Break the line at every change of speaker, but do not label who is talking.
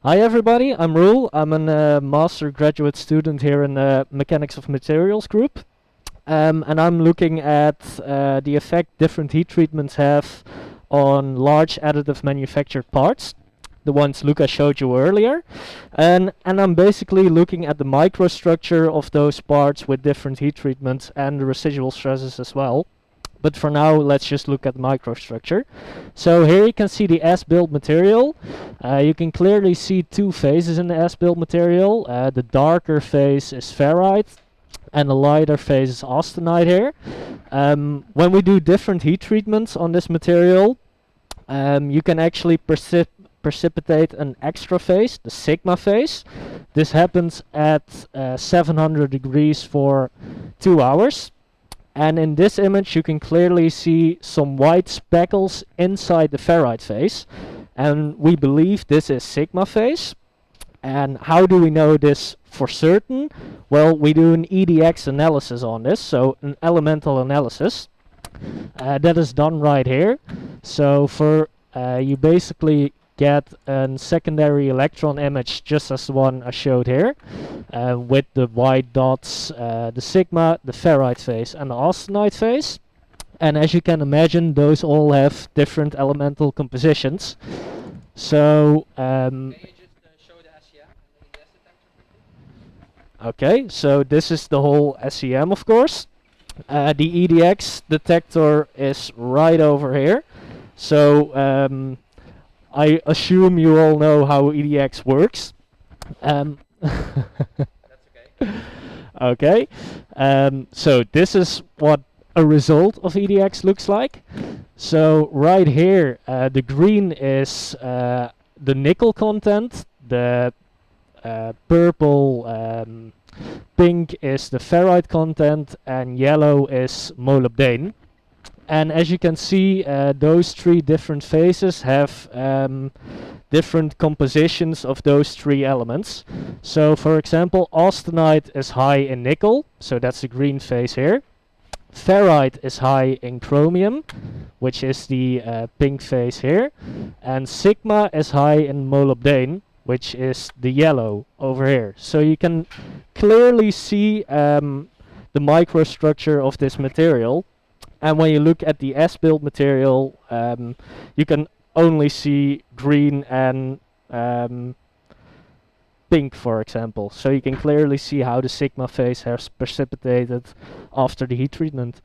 Hi everybody, I'm Roel. I'm a master graduate student here in the Mechanics of Materials group. And I'm looking at the effect different heat treatments have on large additive manufactured parts, the ones Luca showed you earlier. And I'm basically looking at the microstructure of those parts with different heat treatments and the residual stresses as well. But for now, let's just look at microstructure. So here you can see the as-built material. You can clearly see two phases in the as-built material. The darker phase is ferrite, and the lighter phase is austenite here. When we do different heat treatments on this material, you can actually precipitate an extra phase, the sigma phase. This happens at 700 degrees for 2 hours. And in this image you can clearly see some white speckles inside the ferrite phase. And we believe this is sigma phase. And how do we know this for certain? Well, we do an EDX analysis on this, so an elemental analysis. That is done right here. So for you basically get a secondary electron image just as the one I showed here, with the white dots, the sigma, the ferrite phase and the austenite phase. And as you can imagine, those all have different elemental compositions. So
Can you just show the SEM and the EDS detector quickly?
okay, so this is the whole SEM, of course. The EDX detector is right over here. So I assume you all know how EDX works. Um,
That's okay.
okay, so this is what a result of EDX looks like. So right here, the green is the nickel content, the purple, pink is the ferrite content, and yellow is molybdene. And as you can see, those three different phases have different compositions of those three elements. So for example, austenite is high in nickel, so that's the green phase here. Ferrite is high in chromium, which is the pink phase here. And sigma is high in molybdene, which is the yellow over here. So you can clearly see the microstructure of this material. And when you look at the as-built material, you can only see green and pink, for example. So you can clearly see how the sigma phase has precipitated after the heat treatment.